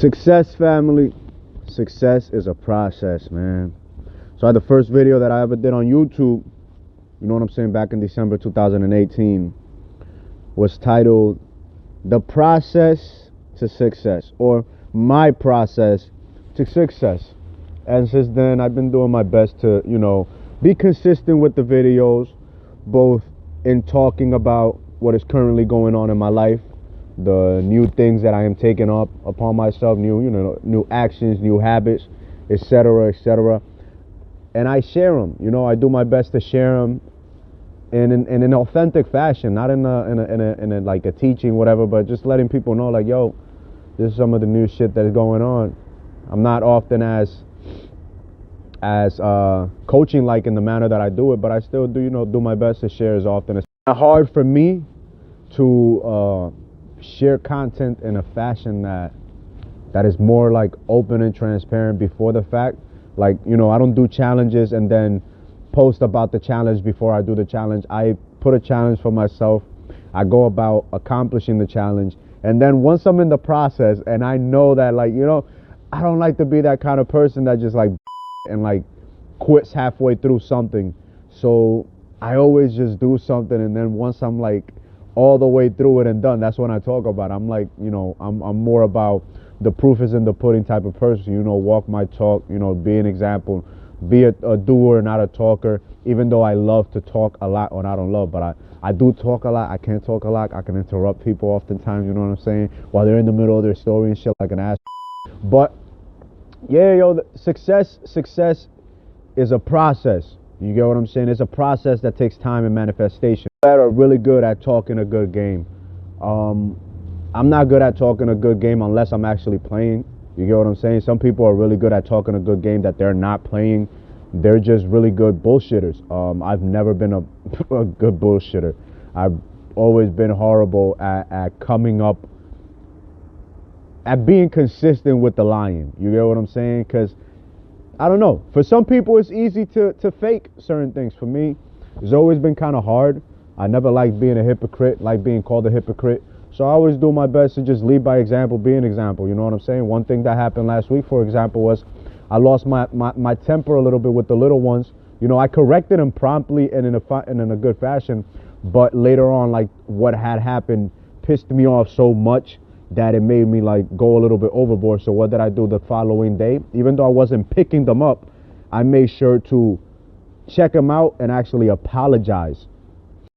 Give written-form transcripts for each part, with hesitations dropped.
Success, family. Success is a process, man. So the first video that I ever did on YouTube, you know what I'm saying, back in December 2018, was titled The Process to Success, or My Process to Success. And since then, I've been doing my best to, be consistent with the videos, both in talking about what is currently going on in my life, the new things that I am taking up upon myself, new actions, new habits, etc., etc. And I share them. I do my best to share them in an authentic fashion, not in a like a teaching, whatever, but just letting people know, like, yo, this is some of the new shit that is going on. I'm not often as coaching like in the manner that I do it, but I still do my best to share as often as. It's hard for me to share content in a fashion that is more like open and transparent before the fact. Like, I don't do challenges and then post about the challenge before I do the challenge. I put a challenge for myself. I go about accomplishing the challenge, and then once I'm in the process and I know that, like, I don't like to be that kind of person that just like and like quits halfway through something. So I always just do something, and then once I'm like all the way through it and done, that's when I talk about it. I'm like, I'm more about the proof is in the pudding type of person. Walk my talk, be an example, be a doer, not a talker. Even though I love to talk a lot, or I don't love, but I do talk a lot. I can't talk a lot. I can interrupt people oftentimes, you know what I'm saying, while they're in the middle of their story and shit, like an ass. But yeah, success is a process. You get what I'm saying? It's a process that takes time and manifestation. That are really good at talking a good game. I'm not good at talking a good game unless I'm actually playing. You get what I'm saying? Some people are really good at talking a good game that they're not playing. They're just really good bullshitters. I've never been a good bullshitter. I've always been horrible at coming up, at being consistent with the lying. You get what I'm saying? Because, I don't know. For some people, it's easy to fake certain things. For me, it's always been kind of hard. I never liked being a hypocrite, like being called a hypocrite. So I always do my best to just lead by example, be an example. You know what I'm saying? One thing that happened last week, for example, was I lost my temper a little bit with the little ones. I corrected them promptly and in a good fashion. But later on, like, what had happened pissed me off so much that it made me like go a little bit overboard. So what did I do the following day? Even though I wasn't picking them up, I made sure to check them out and actually apologize.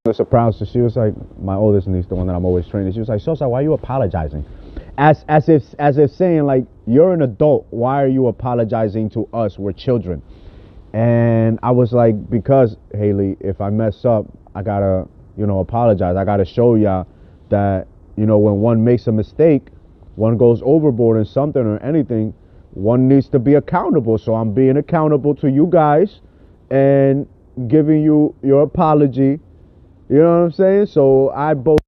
The surprise, so she was like, my oldest niece, the one that I'm always training, she was like, Sosa, why are you apologizing? As if saying, like, you're an adult, why are you apologizing to us? We're children. And I was like, because, Haley, if I mess up, I gotta, apologize. I gotta show y'all that, when one makes a mistake, one goes overboard in something or anything, one needs to be accountable. So I'm being accountable to you guys and giving you your apology. You know what I'm saying? So I both,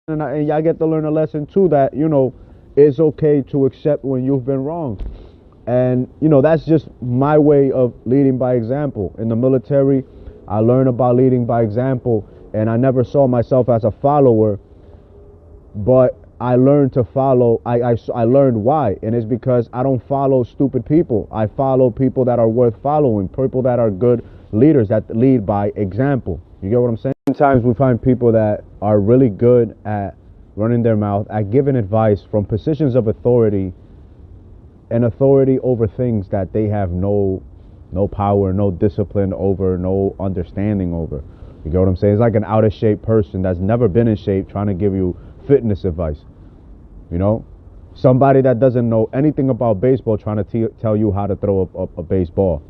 and y'all get to learn a lesson too, that, it's okay to accept when you've been wrong. And, that's just my way of leading by example. In the military, I learned about leading by example, and I never saw myself as a follower, but I learned to follow. I learned why, and it's because I don't follow stupid people. I follow people that are worth following, people that are good leaders, that lead by example. You get what I'm saying? Sometimes we find people that are really good at running their mouth, at giving advice from positions of authority, and authority over things that they have no power, no discipline over, no understanding over. You get what I'm saying? It's like an out of shape person that's never been in shape trying to give you fitness advice. Somebody that doesn't know anything about baseball trying to tell you how to throw a baseball.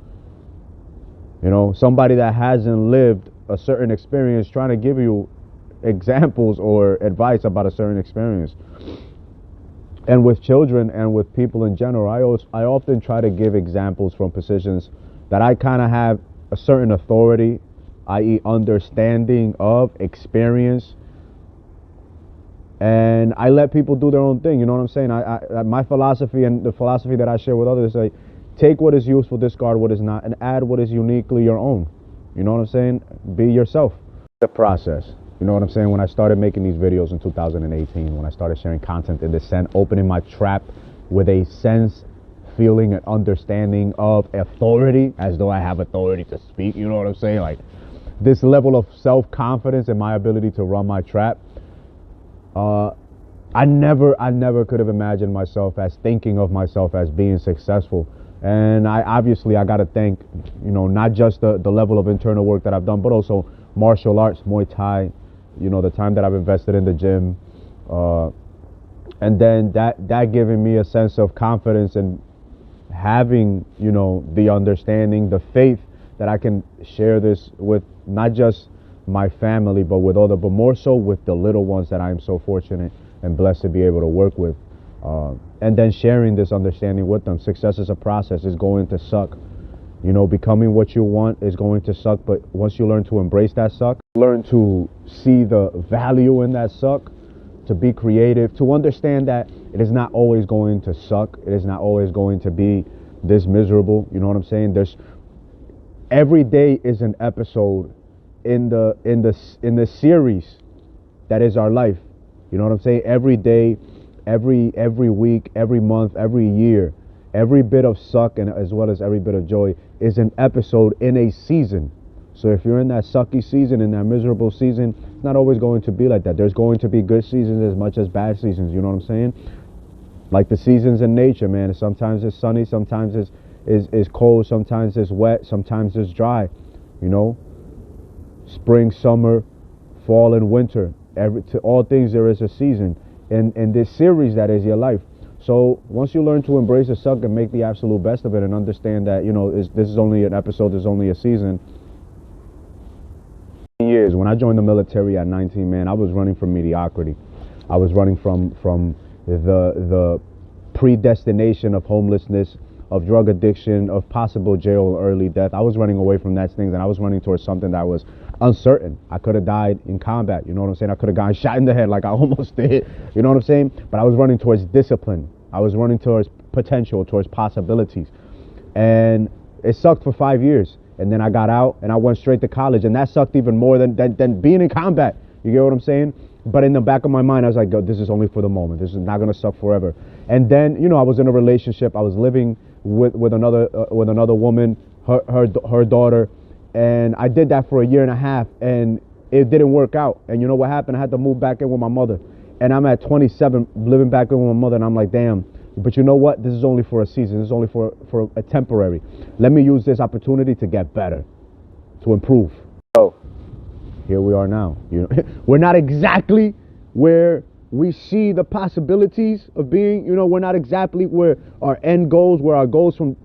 Somebody that hasn't lived a certain experience trying to give you examples or advice about a certain experience. And with children and with people in general, I often try to give examples from positions that I kind of have a certain authority, i.e. understanding of, experience, and I let people do their own thing. You know what I'm saying? My philosophy and the philosophy that I share with others is like, take what is useful, discard what is not, and add what is uniquely your own. You know what I'm saying? Be yourself. The process. You know what I'm saying? When I started making these videos in 2018, when I started sharing content in this sense, opening my trap with a sense, feeling, and understanding of authority, as though I have authority to speak. You know what I'm saying? Like this level of self-confidence in my ability to run my trap. I never could have imagined myself as thinking of myself as being successful. And I gotta thank, not just the level of internal work that I've done, but also martial arts, Muay Thai, the time that I've invested in the gym, and then that giving me a sense of confidence and having, the understanding, the faith that I can share this with not just my family, but more so with the little ones that I am so fortunate and blessed to be able to work with. And then sharing this understanding with them. Success is a process. It's going to suck. Becoming what you want is going to suck, but once you learn to embrace that suck, learn to see the value in that suck, to be creative, to understand that it is not always going to suck. It is not always going to be this miserable. You know what I'm saying? Every day is an episode in the series that is our life. You know what I'm saying? Every day, every week, every month, every year, every bit of suck and as well as every bit of joy is an episode in a season. So if you're in that sucky season, in that miserable season, it's not always going to be like that. There's going to be good seasons as much as bad seasons. You know what I'm saying? Like the seasons in nature, man. Sometimes it's sunny, sometimes it's cold, sometimes it's wet, sometimes it's dry. Spring, summer, fall, and winter. To all things there is a season. In this series that is your life. So once you learn to embrace the suck and make the absolute best of it and understand that, this is only an episode, there's only a season. Years when I joined the military at 19, man, I was running from mediocrity. I was running from the predestination of homelessness, of drug addiction, of possible jail or early death. I was running away from that things, and I was running towards something that was uncertain. I could have died in combat. You know what I'm saying? I could have gotten shot in the head like I almost did. You know what I'm saying? But I was running towards discipline. I was running towards potential, towards possibilities. And it sucked for 5 years. And then I got out and I went straight to college, and that sucked even more than being in combat. You get what I'm saying? But in the back of my mind, I was like, this is only for the moment. This is not going to suck forever. And then, I was in a relationship. I was living with another woman, her daughter, and I did that for 1.5 years, and it didn't work out. And you know what happened? I had to move back in with my mother, and I'm at 27 living back in with my mother, and I'm like, damn. But you know what? This is only for a season. This is only for a temporary. Let me use this opportunity to get better, to improve. So here we are now. We're not exactly where we see the possibilities of being. We're not exactly where our end goals, where our goals from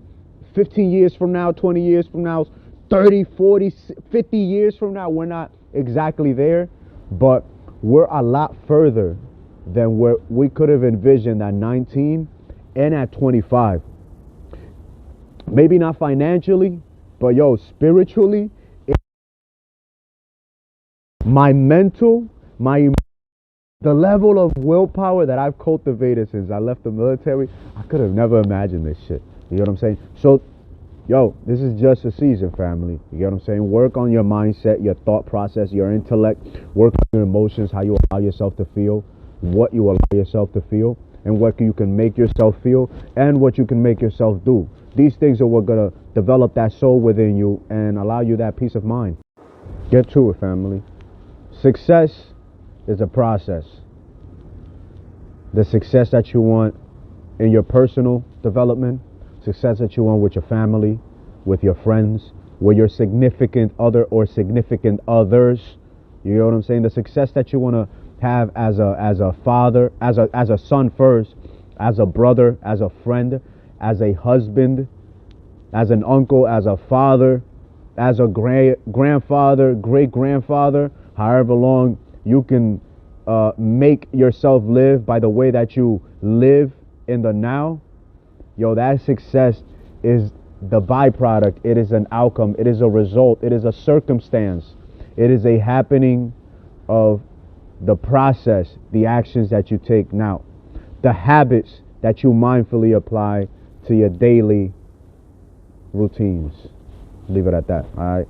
15 years from now, 20 years from now, 30, 40, 50 years from now. We're not exactly there, but we're a lot further than where we could have envisioned at 19 and at 25. Maybe not financially, but spiritually, my mental, the level of willpower that I've cultivated since I left the military, I could have never imagined this shit. You know what I'm saying? So, this is just a season, family. You get what I'm saying? Work on your mindset, your thought process, your intellect. Work on your emotions, how you allow yourself to feel, what you allow yourself to feel, and what you can make yourself feel, and what you can make yourself do. These things are what's going to develop that soul within you and allow you that peace of mind. Get to it, family. Success is a process. The success that you want in your personal development, success that you want with your family, with your friends, with your significant other or significant others. You know what I'm saying? The success that you want to have as a father, as a son first, as a brother, as a friend, as a husband, as an uncle, as a father, as a grandfather, great grandfather, however long you can make yourself live by the way that you live in the now. That success is the byproduct. It is an outcome. It is a result. It is a circumstance. It is a happening of the process, the actions that you take now, the habits that you mindfully apply to your daily routines. Leave it at that. All right.